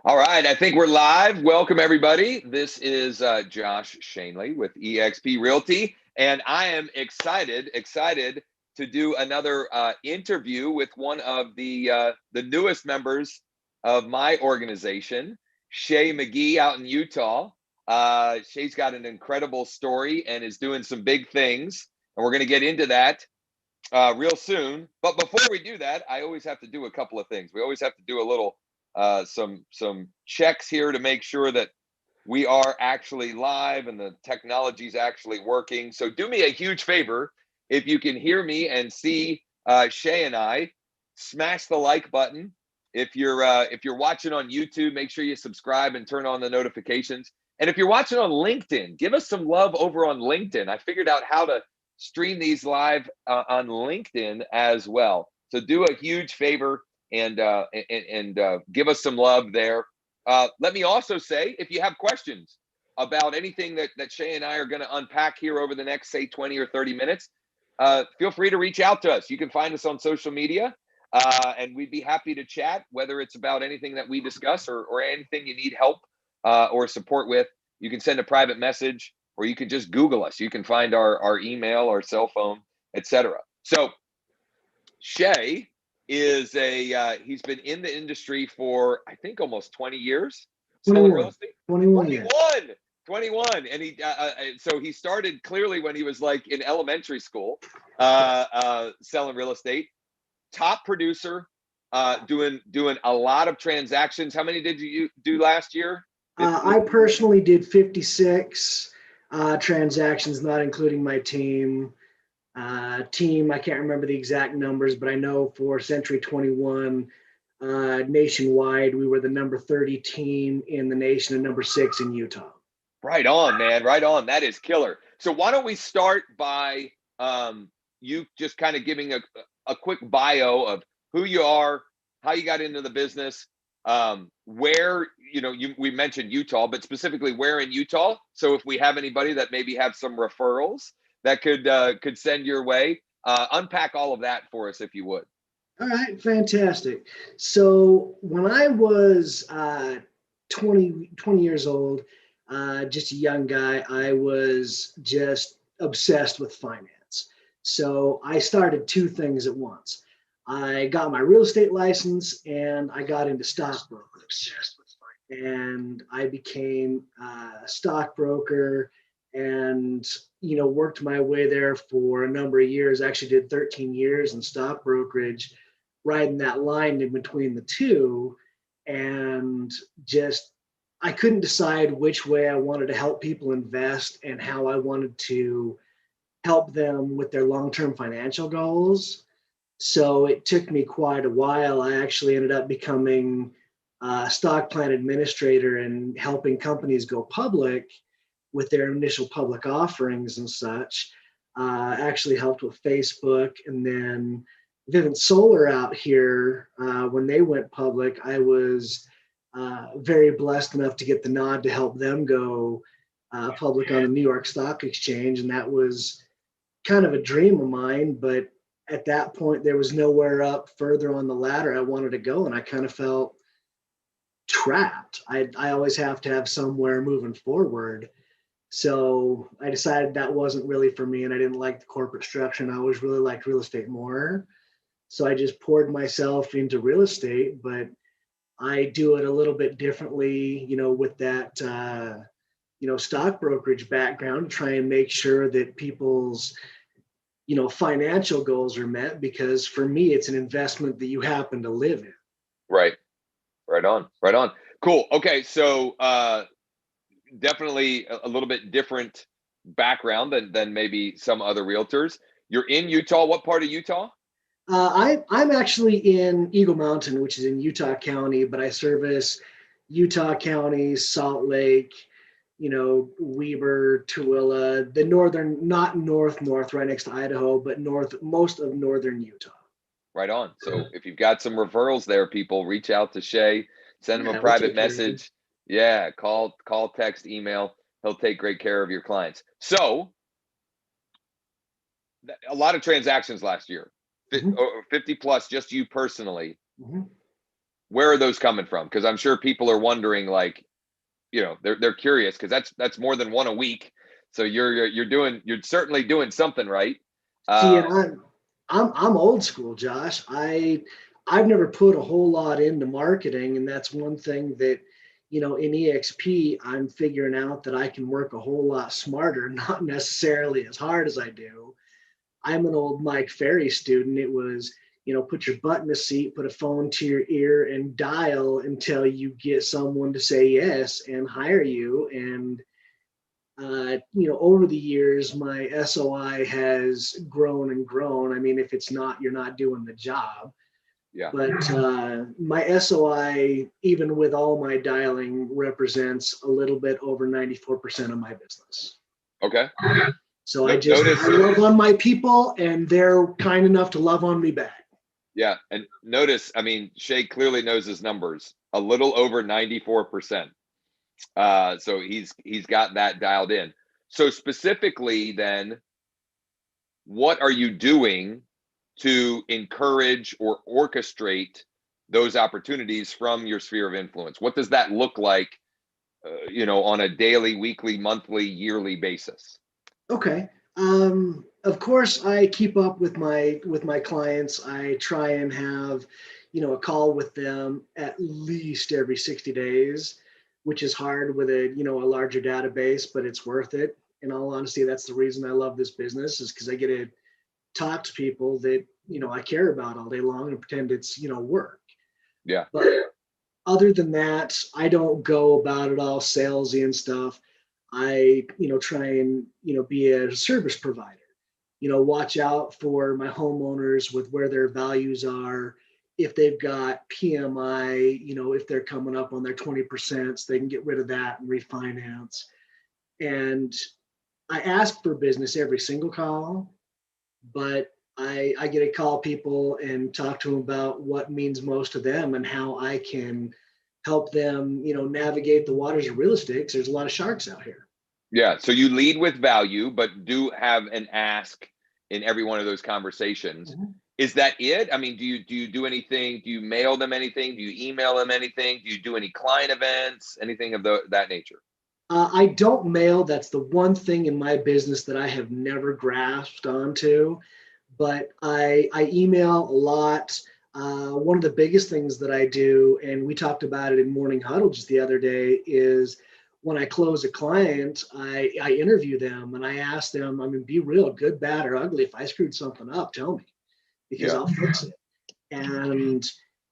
All right, I think we're live. Welcome, everybody. This is Josh Shanley with EXP Realty, and I am excited to do another interview with one of the newest members of my organization, Chay McGee out in Utah. Shay's got an incredible story and is doing some big things, and we're going to get into that real soon. But before we do that, I always have to do a couple of things. We always have to do a little some checks here to make sure that we are actually live and the technology is actually working. So do me a huge favor, if you can hear me and see Chay and I, smash the like button. If you're watching on YouTube, make sure you subscribe and turn on the notifications. And if you're watching on LinkedIn, give us some love over on LinkedIn. I figured out how to stream these live on LinkedIn as well. So do a huge favor and give us some love there. Let me also say, if you have questions about anything that Chay and I are going to unpack here over the next, say, 20 or 30 minutes, feel free to reach out to us. You can find us on social media, and we'd be happy to chat, whether it's about anything that we discuss or anything you need help or support with. You can send a private message, or you can just Google us. You can find our email, our cell phone, etc. So Chay is he's been in the industry for, I think, almost 20 years selling real estate. 21 years. 21. And so he started clearly when he was like in elementary school, selling real estate. Top producer, doing a lot of transactions. How many did you do last year? I personally did 56 transactions, not including my team. I can't remember the exact numbers, but I know for Century 21 nationwide, we were the number 30 team in the nation and number 6 in Utah. Right on, man. Right on. That is killer. So why don't we start by you just kind of giving a quick bio of who you are, how you got into the business, where, we mentioned Utah, but specifically where in Utah. So if we have anybody that maybe have some referrals that could send your way, unpack all of that for us, if you would. All right, fantastic. So when I was 20 years old, just a young guy, I was just obsessed with finance. So I started two things at once. I got my real estate license and I got into stock brokerage. And I became a stockbroker and, worked my way there for a number of years. Actually did 13 years in stock brokerage, riding that line in between the two. And just, I couldn't decide which way I wanted to help people invest and how I wanted to help them with their long-term financial goals. So it took me quite a while. I actually ended up becoming a stock plan administrator and helping companies go public with their initial public offerings and such. Actually helped with Facebook, and then Vivint Solar out here, when they went public, I was very blessed enough to get the nod to help them go public on the New York Stock Exchange. And that was kind of a dream of mine, but at that point, there was nowhere up further on the ladder I wanted to go. And I kind of felt trapped. I always have to have somewhere moving forward. So I decided that wasn't really for me, and I didn't like the corporate structure, and I always really liked real estate more. So I just poured myself into real estate, but I do it a little bit differently, with that, stock brokerage background, to try and make sure that people's, financial goals are met, because for me, it's an investment that you happen to live in. Right. Right on. Cool. Okay. So, definitely a little bit different background than maybe some other realtors. You're in Utah. What part of Utah? I'm actually in Eagle Mountain, which is in Utah County, but I service Utah County, Salt Lake, Weber, Tooele, the northern, not north, right next to Idaho, but most of northern Utah. Right on. So if you've got some referrals there, people, reach out to Chay, send him a private message. Yeah, call, text, email. He'll take great care of your clients. So a lot of transactions last year, 50 plus, just you personally. where are those coming from? Because I'm sure people are wondering, like, you know, they're curious, because that's more than one a week. So you're certainly doing something right. See, and Um, I'm old school, Josh. I've never put a whole lot into marketing, and that's one thing that, in EXP, I'm figuring out that I can work a whole lot smarter, not necessarily as hard as I do. I'm an old Mike Ferry student. It was, put your butt in a seat, put a phone to your ear, and dial until you get someone to say yes and hire you. And over the years, my SOI has grown and grown. I mean, if it's not, you're not doing the job. yeah. But my SOI, even with all my dialing, represents a little bit over 94% of my business. Okay. So I Notice, love on my people, and they're kind enough to love on me back. yeah, and notice, I mean, Chay clearly knows his numbers. A little over 94%. So he's got that dialed in. So specifically, then, what are you doing to encourage or orchestrate those opportunities from your sphere of influence? What does that look like, on a daily, weekly, monthly, yearly basis? Okay. Of course, I keep up with my clients. I try and have, a call with them at least every 60 days, which is hard with a larger database, but it's worth it. In all honesty, that's the reason I love this business, is because I get to talk to people that, I care about all day long and pretend it's, work. Yeah. But other than that, I don't go about it all salesy and stuff. I, try and, be a service provider, watch out for my homeowners with where their values are. If they've got PMI, if they're coming up on their 20%, so they can get rid of that and refinance. And I ask for business every single call, but I get to call people and talk to them about what means most to them and how I can help them, navigate the waters of real estate, 'cause there's a lot of sharks out here. Yeah. So you lead with value, but do have an ask in every one of those conversations. Mhm. Is that it? I mean, do you do anything? Do you mail them anything? Do you email them anything? Do you do any client events? Anything of that nature? I don't mail. That's the one thing in my business that I have never grasped onto, but I email a lot. One of the biggest things that I do, and we talked about it in Morning Huddle just the other day, is when I close a client, I interview them and I ask them, I mean, be real, good, bad, or ugly. If I screwed something up, tell me, because Yeah. I'll fix it. And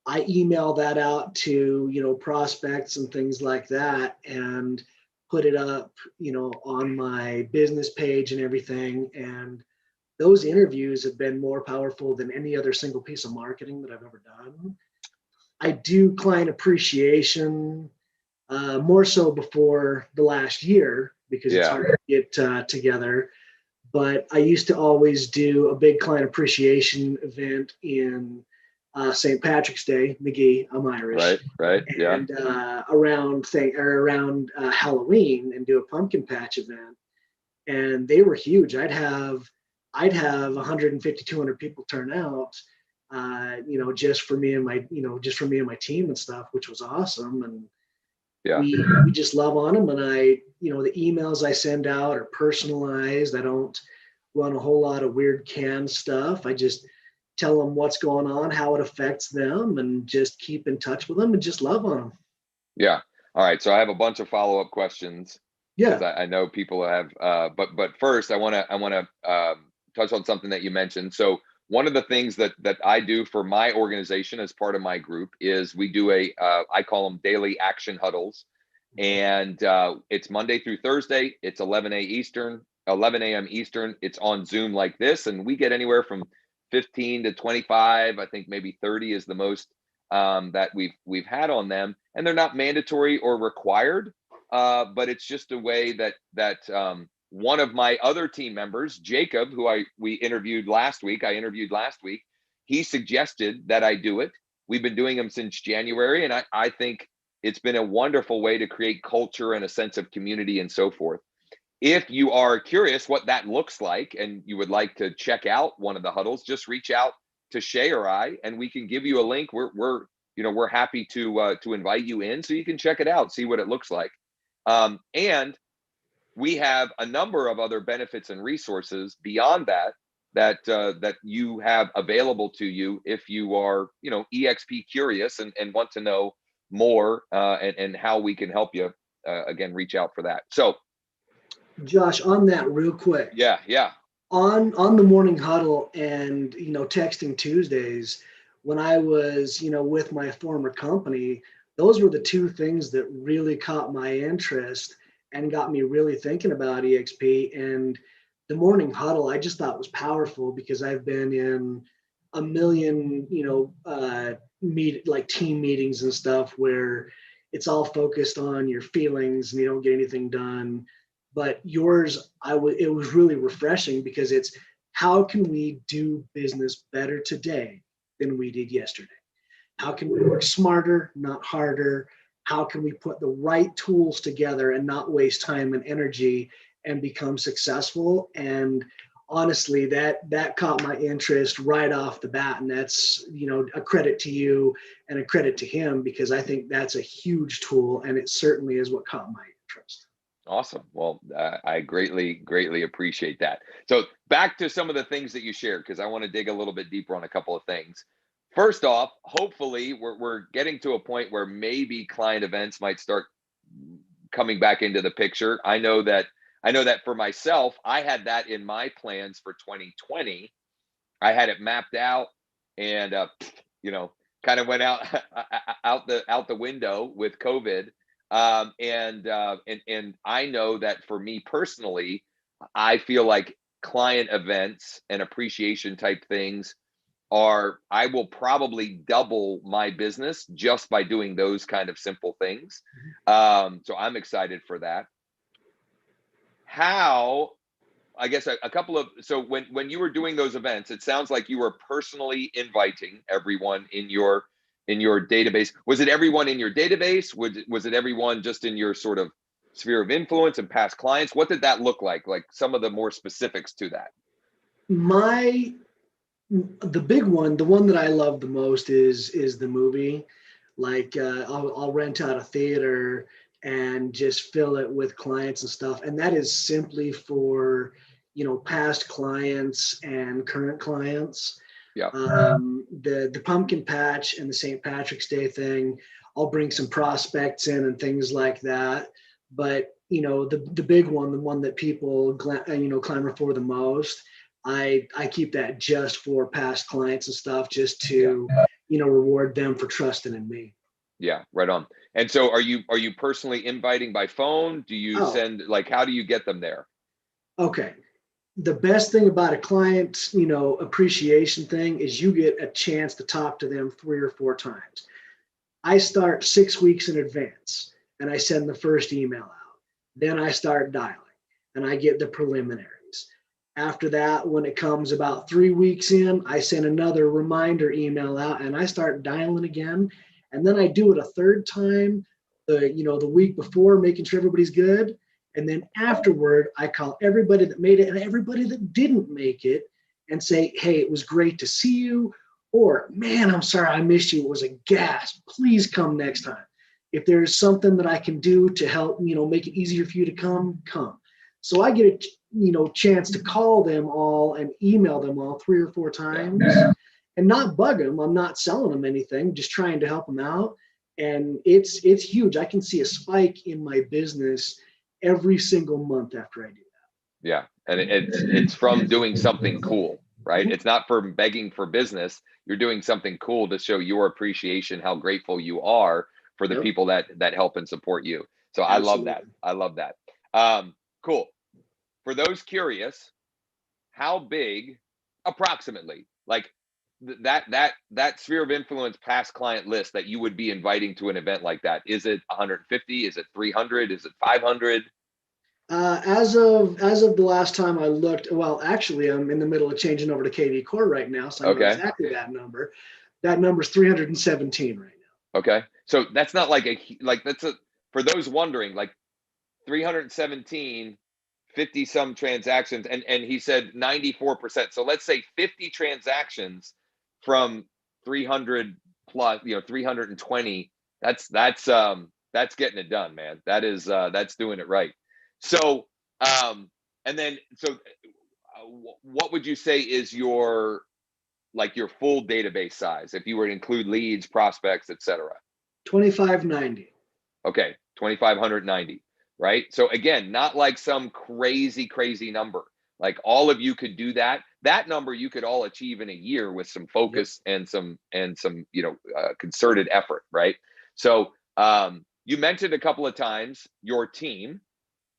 I email that out to, prospects and things like that, and put it up, on my business page and everything. And those interviews have been more powerful than any other single piece of marketing that I've ever done. I do client appreciation, more so before the last year, because it's Yeah. hard to get together. But I used to always do a big client appreciation event in St. Patrick's Day, McGee. I'm Irish, Right. Right. Yeah. and around Halloween, and do a pumpkin patch event. And they were huge. I'd have 150, 200 people turn out, just for me and my team and stuff, which was awesome. And Yeah. we just love on them. And the emails I send out are personalized. I don't run a whole lot of weird canned stuff. I just tell them what's going on, how it affects them, and just keep in touch with them and just love on them. Yeah. All right. So I have a bunch of follow-up questions, because Yeah. I know people have, but first I want to touch on something that you mentioned. So one of the things that I do for my organization as part of my group is we do I call them daily action huddles, and it's Monday through Thursday. It's 11 a.m. Eastern. It's on Zoom like this, and we get anywhere from 15 to 25. I think maybe 30 is the most that we've had on them, and they're not mandatory or required, but it's just a way that one of my other team members, Jacob, who I interviewed last week, he suggested that I do it. We've been doing them since January, and I think it's been a wonderful way to create culture and a sense of community and so forth. If you are curious what that looks like and you would like to check out one of the huddles, just reach out to Chay or I, and we can give you a link. We're we're happy to invite you in so you can check it out, see what it looks like. And we have a number of other benefits and resources beyond that you have available to you if you are, EXP curious and want to know more, and how we can help you. Again, reach out for that. So, Josh, on that real quick. Yeah. On the morning huddle and, texting Tuesdays, when I was, with my former company, those were the two things that really caught my interest and got me really thinking about EXP. And the morning huddle, I just thought was powerful because I've been in a million, team meetings and stuff where it's all focused on your feelings and you don't get anything done. But yours, it was really refreshing because it's how can we do business better today than we did yesterday? How can we work smarter, not harder? How can we put the right tools together and not waste time and energy and become successful? And honestly, that caught my interest right off the bat. And that's, a credit to you and a credit to him, because I think that's a huge tool. And it certainly is what caught my interest. Awesome. Well, I greatly appreciate that. So back to some of the things that you shared, because I want to dig a little bit deeper on a couple of things. First off, hopefully we're getting to a point where maybe client events might start coming back into the picture. I know that for myself, I had that in my plans for 2020. I had it mapped out, and kind of went out the window with COVID. And I know that for me personally, I feel like client events and appreciation type things I will probably double my business just by doing those kind of simple things. So I'm excited for that. I guess a couple of, so when you were doing those events, it sounds like you were personally inviting everyone in your database. Was it everyone in your database? Was it everyone just in your sort of sphere of influence and past clients? What did that look like? Like some of the more specifics to that. The big one, the one that I love the most is the movie. Like I'll rent out a theater and just fill it with clients and stuff. And that is simply for, past clients and current clients. Yeah. The pumpkin patch and the St. Patrick's Day thing, I'll bring some prospects in and things like that. But, the big one, the one that people, clamor for the most, I keep that just for past clients and stuff, just to, reward them for trusting in me. Yeah, right on. And so are you personally inviting by phone? Do you send, how do you get them there? Okay. The best thing about a client, appreciation thing is you get a chance to talk to them 3 or 4 times. I start 6 weeks in advance and I send the first email out. Then I start dialing and I get the preliminaries. After that, when it comes about 3 weeks in, I send another reminder email out and I start dialing again. And then I do it a 3rd time, the week before, making sure everybody's good. And then afterward, I call everybody that made it and everybody that didn't make it and say, hey, it was great to see you. Or, man, I'm sorry I missed you. It was a gas. Please come next time. If there's something that I can do to help, make it easier for you to come. So I get a chance to call them all and email them all 3 or 4 times and not bug them. I'm not selling them anything, just trying to help them out. And it's huge. I can see a spike in my business every single month after I do that. Yeah. And it's from doing something cool, right? It's not for begging for business. You're doing something cool to show your appreciation, how grateful you are for the people that help and support you. So Absolutely. I love that. Cool. For those curious, how big approximately, like that sphere of influence past client list that you would be inviting to an event like that? Is it 150? Is it 300? Is it 500? As of the last time I looked, well, actually, I'm in the middle of changing over to KV Core right now, so I know exactly that number. That number is 317 right now. Okay, so that's not for those wondering, 317, 50 some transactions, and he said 94%. So let's say 50 transactions from 300 plus, 320, that's getting it done, man. That's doing it right. So, and then, what would you say is your full database size if you were to include leads, prospects, etc.? 2590. Okay, 2,590, right? So again, not like some crazy number. Like all of you could do that. That number you could all achieve in a year with some focus and some concerted effort, right? So you mentioned a couple of times your team.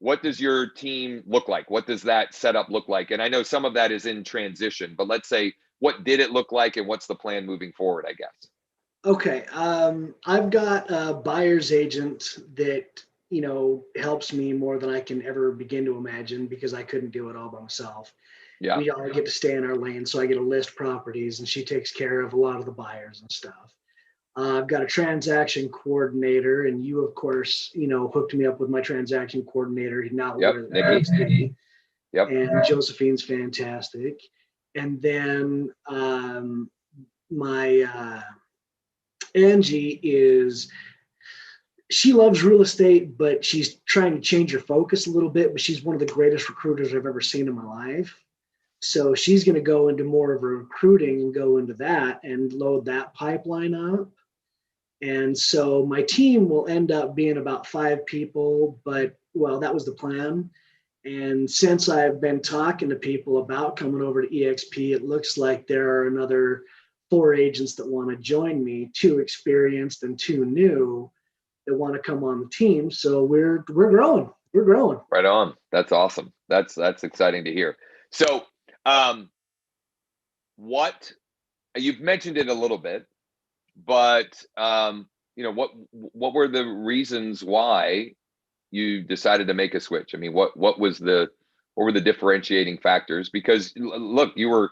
What does your team look like? What does that setup look like? And I know some of that is in transition, but let's say, what did it look like and what's the plan moving forward, I guess? Okay. I've got a buyer's agent that, helps me more than I can ever begin to imagine because I couldn't do it all by myself. Yeah. We all get to stay in our lane. So I get to list properties and she takes care of a lot of the buyers and stuff. I've got a transaction coordinator, and you, of course, hooked me up with my transaction coordinator. He's now Yep. with Nikki. EXP. Yep. And Josephine's fantastic. And then my Angie she loves real estate, but she's trying to change her focus a little bit, but she's one of the greatest recruiters I've ever seen in my life. So she's going to go into more of a recruiting and go into that and load that pipeline up. And so my team will end up being about 5 people, but well, that was the plan. And since I've been talking to people about coming over to EXP, it looks like there are another 4 agents that want to join me, 2 experienced and 2 new that want to come on the team. So we're growing. We're growing. Right on. That's awesome. That's exciting to hear. So, what you've mentioned it a little bit, but what were the reasons why you decided to make a switch? I mean, what were the differentiating factors? Because look, you were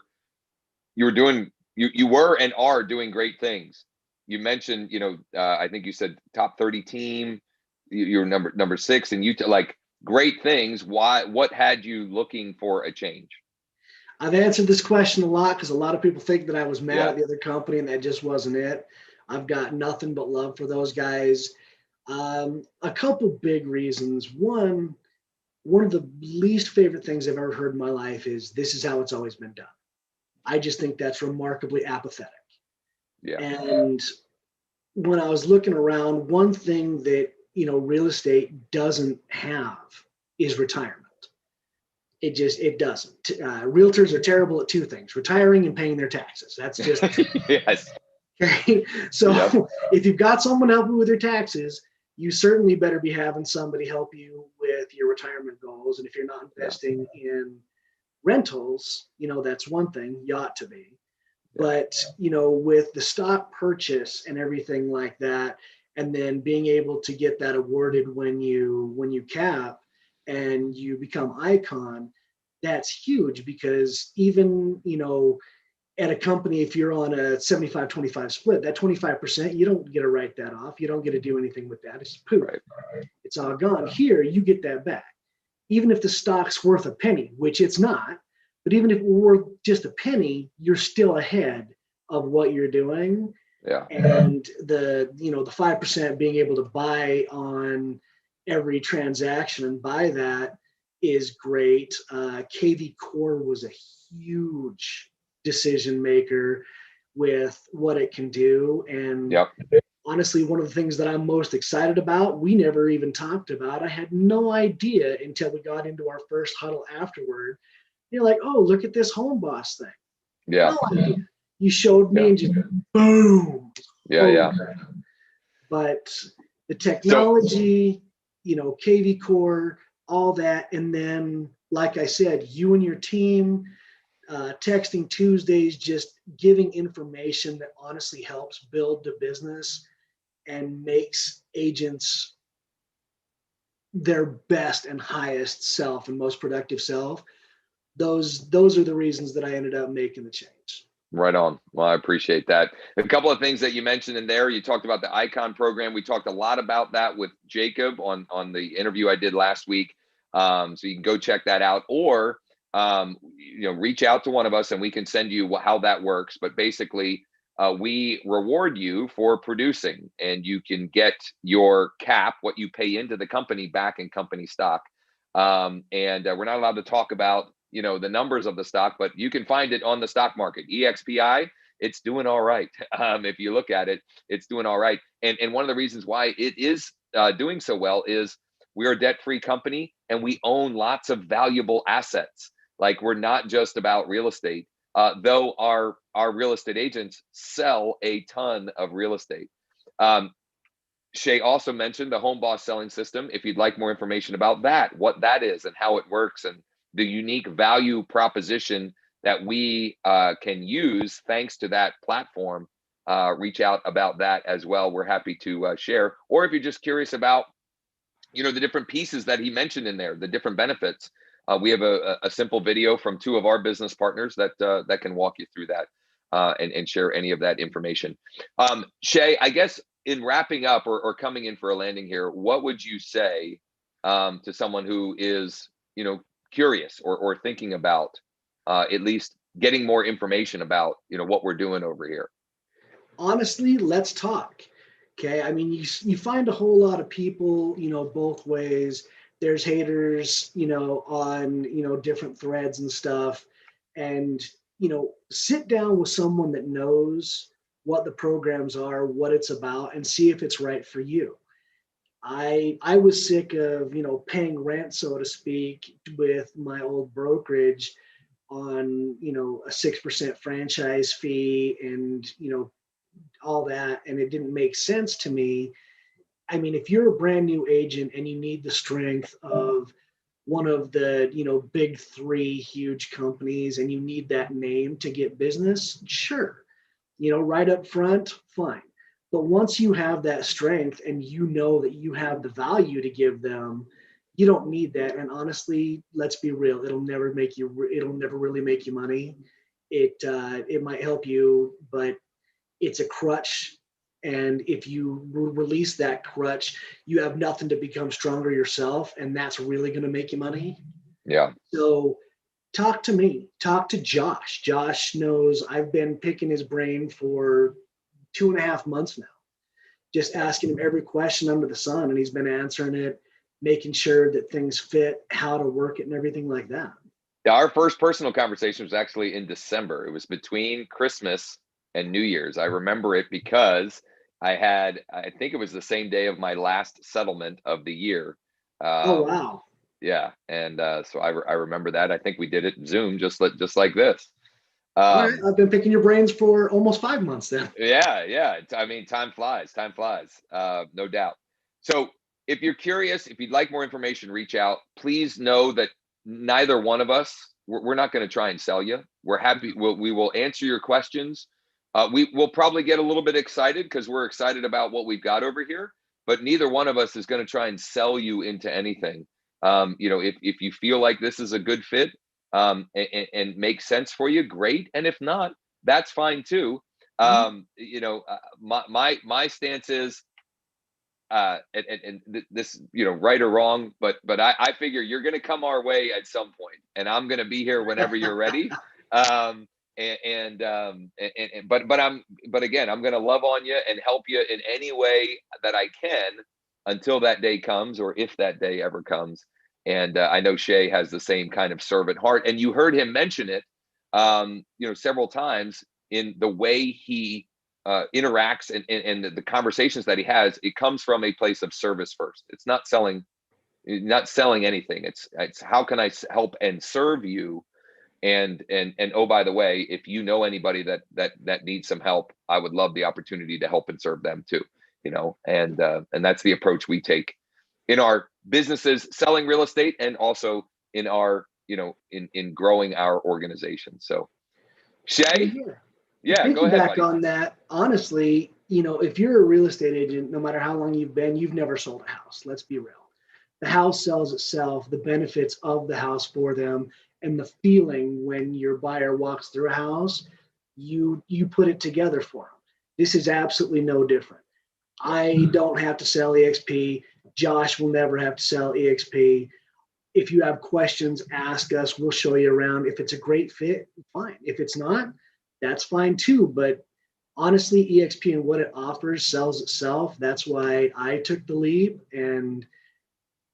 and are doing great things. You mentioned, I think you said top 30 team, you're number 6, and like great things. Why? What had you looking for a change? I've answered this question a lot because a lot of people think that I was mad Yeah. at the other company, and that just wasn't it. I've got nothing but love for those guys. A couple big reasons. One of the least favorite things I've ever heard in my life is this is how it's always been done. I just think that's remarkably apathetic. Yeah. And when I was looking around, one thing that, real estate doesn't have is retirement. It doesn't. Realtors are terrible at 2 things: retiring and paying their taxes. That's just Yes. okay. So Yep. if you've got someone helping with your taxes, you certainly better be having somebody help you with your retirement goals. And if you're not investing in rentals, that's one thing. You ought to be. But with the stock purchase and everything like that, and then being able to get that awarded when you cap and you become icon, that's huge. Because even at a company, if you're on a 75-25 split, that 25%, you don't get to write that off. You don't get to do anything with that. It's poof. Right. It's all gone. Here, you get that back. Even if the stock's worth a penny, which it's not, but even if it were worth just a penny, you're still ahead of what you're doing. Yeah. And the 5% being able to buy on every transaction and buy that is great. KV Core was a huge decision maker with what it can do. And honestly, one of the things that I'm most excited about, we never even talked about. I had no idea until we got into our first huddle afterward. You're like, oh, look at this home boss thing. Yeah. No idea. You showed me and just boom. Yeah. But the technology, KV Core, all that. And then, like I said, you and your team, texting Tuesdays, just giving information that honestly helps build the business and makes agents their best and highest self and most productive self. Those are the reasons that I ended up making the change. Right on. Well, I appreciate that. A couple of things that you mentioned in there. You talked about the Icon program. We talked a lot about that with Jacob on the interview I did last week. So you can go check that out, or reach out to one of us and we can send you how that works. But basically, we reward you for producing, and you can get your cap, what you pay into the company, back in company stock. And we're not allowed to talk about, the numbers of the stock, but you can find it on the stock market. EXPI, it's doing all right. If you look at it, it's doing all right. And one of the reasons why it is doing so well is we're a debt-free company, and we own lots of valuable assets. Like, we're not just about real estate, though our real estate agents sell a ton of real estate. Chay also mentioned the Home Boss selling system. If you'd like more information about that, what that is and how it works, and the unique value proposition that we can use thanks to that platform, reach out about that as well. We're happy to share. Or if you're just curious about, the different pieces that he mentioned in there, the different benefits, we have a simple video from two of our business partners that can walk you through that and share any of that information. Chay, I guess in wrapping up or coming in for a landing here, what would you say to someone who is, curious or thinking about at least getting more information about, what we're doing over here? Honestly, let's talk. Okay. I mean, you find a whole lot of people, both ways. There's haters, on, different threads and stuff. And, sit down with someone that knows what the programs are, what it's about, and see if it's right for you. I was sick of, paying rent, so to speak, with my old brokerage on, a 6% franchise fee and, all that. And it didn't make sense to me. I mean, if you're a brand new agent and you need the strength of one of the, big three huge companies, and you need that name to get business, sure, right up front, fine. But once you have that strength and you know that you have the value to give them, you don't need that. And honestly, let's be real, it'll never really make you money. It might help you, but it's a crutch. And if you release that crutch, you have nothing to become stronger yourself. And that's really going to make you money. Yeah. So talk to me, talk to Josh. Josh knows I've been picking his brain for 2.5 months now, just asking him every question under the sun. And he's been answering it, making sure that things fit, how to work it and everything like that. Yeah, our first personal conversation was actually in December. It was between Christmas and New Year's. I remember it because I think it was the same day of my last settlement of the year. Oh, wow. Yeah. And so I remember that. I think we did it Zoom, just like this. All right. I've been picking your brains for almost 5 months then. Yeah. I mean, time flies, no doubt. So if you're curious, if you'd like more information, reach out. Please know that neither one of us, we're not going to try and sell you. We're happy. We will answer your questions. We will probably get a little bit excited because we're excited about what we've got over here, but neither one of us is going to try and sell you into anything. If you feel like this is a good fit and makes sense for you, great. And if not, that's fine too. My stance is, and this, right or wrong, but I figure you're going to come our way at some point, and I'm going to be here whenever you're ready. But again, I'm going to love on you and help you in any way that I can until that day comes, or if that day ever comes. And I know Chay has the same kind of servant heart, and you heard him mention it, several times in the way he interacts and the conversations that he has. It comes from a place of service first. It's not selling anything. It's how can I help and serve you. And oh, by the way, if you know anybody that needs some help, I would love the opportunity to help and serve them too. And that's the approach we take in our businesses, selling real estate, and also in our, in growing our organization. So, Chay, yeah, go ahead, buddy. On that, honestly, if you're a real estate agent, no matter how long you've been, you've never sold a house. Let's be real. The house sells itself, the benefits of the house for them, and the feeling when your buyer walks through a house, you put it together for them. This is absolutely no different. I don't have to sell EXP. Josh will never have to sell EXP. If you have questions, ask us. We'll show you around. If it's a great fit, fine. If it's not, that's fine too. But honestly, EXP and what it offers sells itself. That's why I took the leap, and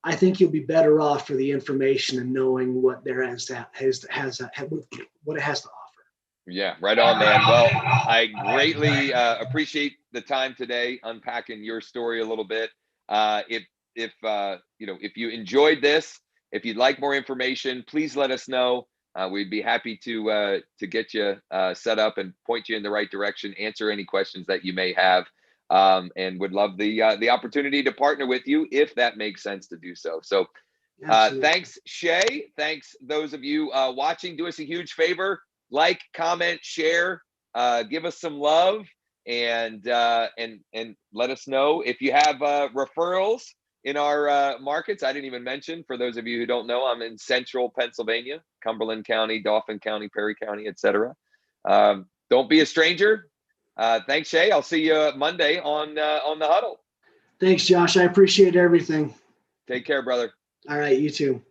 I think you'll be better off for the information and knowing what there what it has to offer. Yeah, right on, man. Well, I greatly appreciate the time today unpacking your story a little bit. If you enjoyed this, if you'd like more information, please let us know. We'd be happy to get you set up and point you in the right direction, answer any questions that you may have, and would love the opportunity to partner with you if that makes sense to do so. So thanks, Chay. Thanks, those of you watching. Do us a huge favor. Like, comment, share, give us some love, and let us know if you have referrals in our markets. I didn't even mention, for those of you who don't know, I'm in central Pennsylvania, Cumberland County, Dauphin County, Perry County, etc. Don't be a stranger. Thanks, Chay. I'll see you Monday on the Huddle. Thanks, Josh. I appreciate everything. Take care, brother. All right, you too.